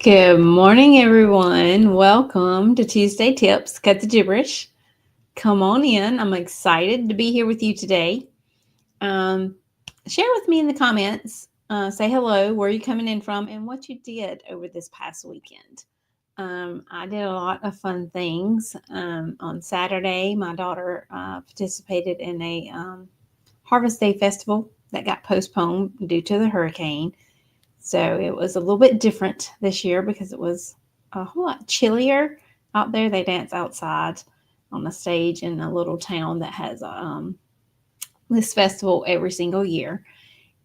Good morning, everyone. Welcome to Tuesday Tips, Cut the Gibberish. Come on in. I'm excited to be here with you today. Share with me in the comments. Say hello, where you coming in from, and what you did over this past weekend. I did a lot of fun things. On Saturday, my daughter participated in a Harvest Day festival that got postponed due to the hurricane. So it was a little bit different this year because it was a whole lot chillier out there. They dance outside on the stage in a little town that has this festival every single year.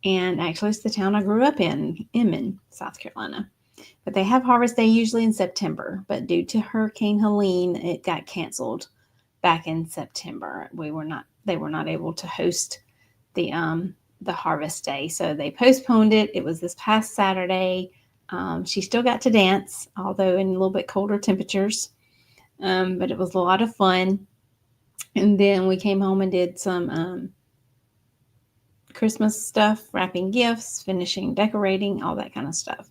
And actually, it's the town I grew up in, Inman, South Carolina. But they have Harvest Day usually in September. But due to Hurricane Helene, it got canceled back in September. They were not able to host the Harvest Day. So they postponed it. It was this past Saturday. She still got to dance, although in a little bit colder temperatures. But it was a lot of fun. And then we came home and did some Christmas stuff, wrapping gifts, finishing decorating, all that kind of stuff.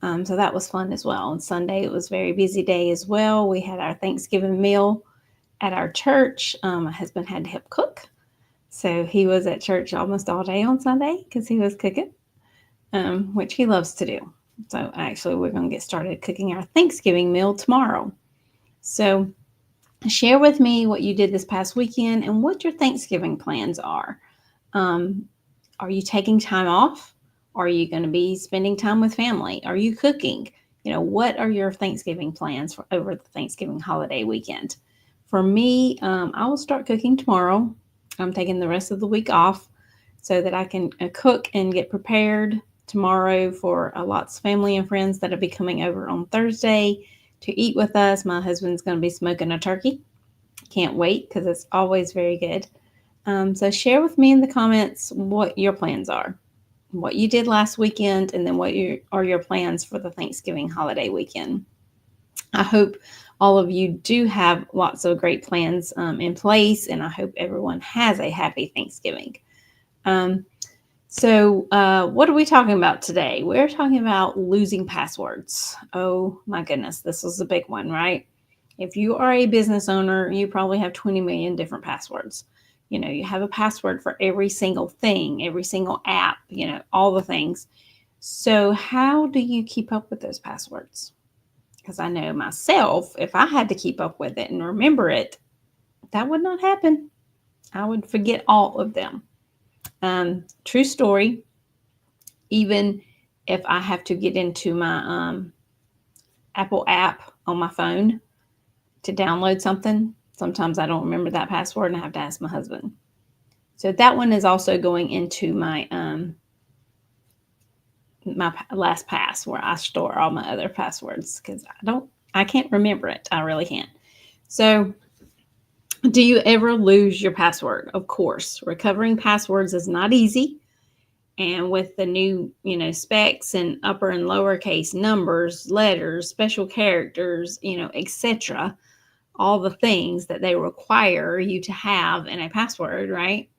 So that was fun as well. On Sunday, it was a very busy day as well. We had our Thanksgiving meal at our church. My husband had to help cook. So he was at church almost all day on Sunday because he was cooking, which he loves to do. So actually, we're going to get started cooking our Thanksgiving meal tomorrow. So share with me what you did this past weekend and what your Thanksgiving plans are. Are you taking time off? Are you going to be spending time with family? Are you cooking? What are your Thanksgiving plans for over the Thanksgiving holiday weekend? For me, I will start cooking tomorrow. I'm taking the rest of the week off so that I can cook and get prepared tomorrow for lots of family and friends that will be coming over on Thursday to eat with us. My husband's going to be smoking a turkey. Can't wait because it's always very good. So share with me in the comments what your plans are, what you did last weekend, and then what are your plans for the Thanksgiving holiday weekend. I hope all of you do have lots of great plans in place, and I hope everyone has a happy Thanksgiving. So what are we talking about today? We're talking about losing passwords. Oh my goodness, this is a big one, right? If you are a business owner, you probably have 20 million different passwords. You have a password for every single thing, every single app, all the things. So how do you keep up with those passwords? Because I know myself, if I had to keep up with it and remember it, that would not happen. I would forget all of them. True story. Even if I have to get into my Apple app on my phone to download something, sometimes I don't remember that password and I have to ask my husband. So that one is also going into my LastPass, where I store all my other passwords because I can't remember it. I really can't. So do you ever lose your password? Of course, recovering passwords is not easy. And with the new, specs and upper and lowercase numbers, letters, special characters, etc., all the things that they require you to have in a password, right?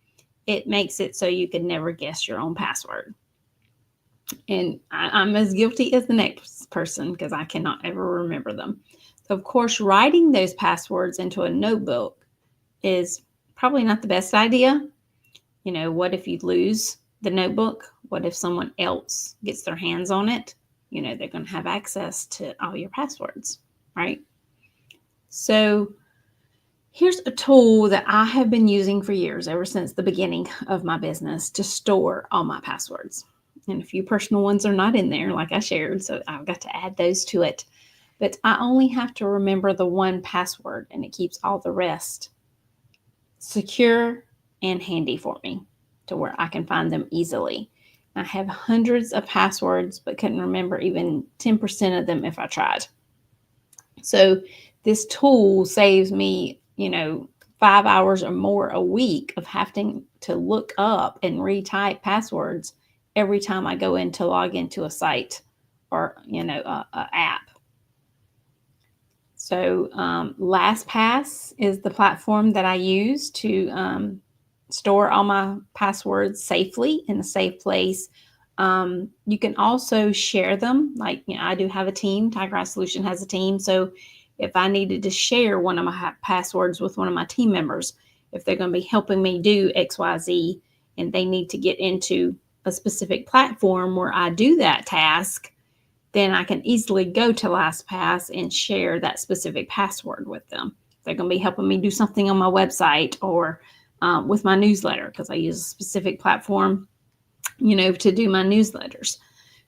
It makes it so you can never guess your own password. And I'm as guilty as the next person because I cannot ever remember them. So, of course, writing those passwords into a notebook is probably not the best idea. What if you lose the notebook? What if someone else gets their hands on it? They're going to have access to all your passwords, right? So here's a tool that I have been using for years, ever since the beginning of my business, to store all my passwords. And a few personal ones are not in there, like I shared, so I've got to add those to it. But I only have to remember the one password, and it keeps all the rest secure and handy for me to where I can find them easily. I have hundreds of passwords, but couldn't remember even 10% of them if I tried. So this tool saves me, 5 hours or more a week of having to look up and retype passwords every time I go in to log into a site or, a app. So LastPass is the platform that I use to store all my passwords safely in a safe place You can also share them. Like, I do have a team. Tiger Solution has a team. So if I needed to share one of my passwords with one of my team members, if they're going to be helping me do XYZ and they need to get into a specific platform where I do that task, then I can easily go to LastPass and share that specific password with them. They're going to be helping me do something on my website or with my newsletter, because I use a specific platform, to do my newsletters.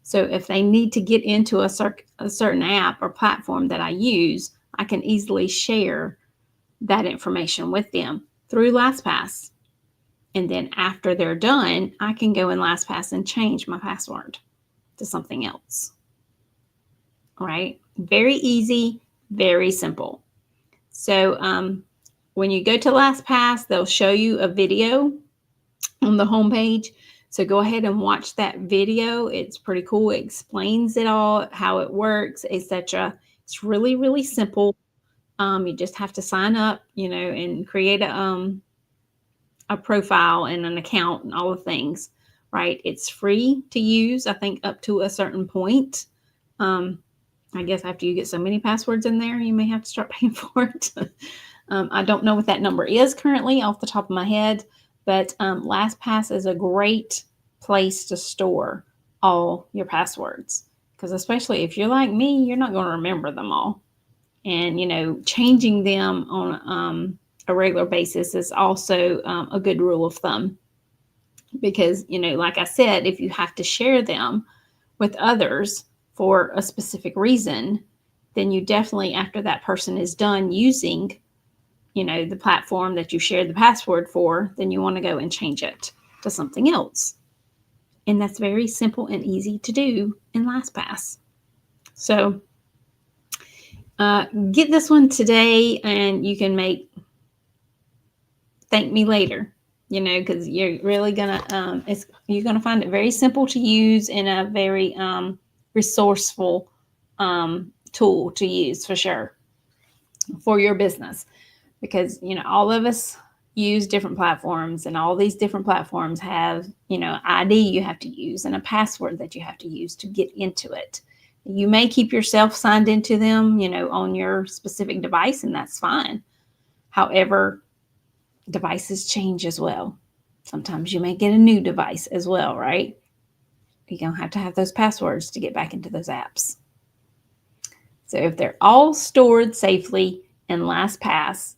So if they need to get into a certain app or platform that I use, I can easily share that information with them through LastPass. And then after they're done, I can go in LastPass and change my password to something else. All right? Very easy, very simple. So when you go to LastPass, they'll show you a video on the homepage. So go ahead and watch that video. It's pretty cool. It explains it all, how it works, etc. It's really, really simple. You just have to sign up, and create a profile and an account and all the things, right? It's free to use, I think, up to a certain point. I guess after you get so many passwords in there, you may have to start paying for it. I don't know what that number is currently off the top of my head, but LastPass is a great place to store all your passwords, because especially if you're like me, you're not going to remember them all. And, changing them on a regular basis is also a good rule of thumb, because, like I said, if you have to share them with others for a specific reason, then you definitely, after that person is done using, the platform that you shared the password for, then you want to go and change it to something else. And that's very simple and easy to do in LastPass. So get this one today, and you can thank me later, because you're really gonna you're gonna find it very simple to use and a very resourceful tool to use for sure for your business, because all of us use different platforms, and all these different platforms have ID you have to use and a password that you have to use to get into it. You may keep yourself signed into them on your specific device, and that's fine. However, devices change as well. Sometimes you may get a new device as well, right? You're going to have those passwords to get back into those apps. So if they're all stored safely in LastPass,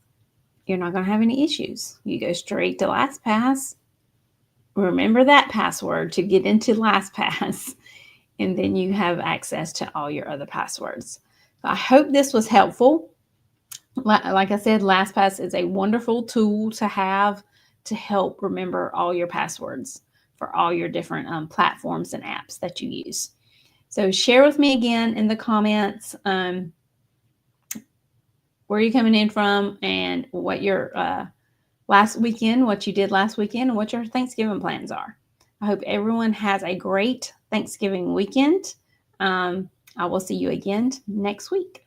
you're not going to have any issues. You go straight to LastPass, remember that password to get into LastPass, and then you have access to all your other passwords. So I hope this was helpful. Like I said, LastPass is a wonderful tool to have to help remember all your passwords for all your different platforms and apps that you use. So share with me again in the comments where you're coming in from, and what your what you did last weekend, and what your Thanksgiving plans are. I hope everyone has a great Thanksgiving weekend. I will see you again next week.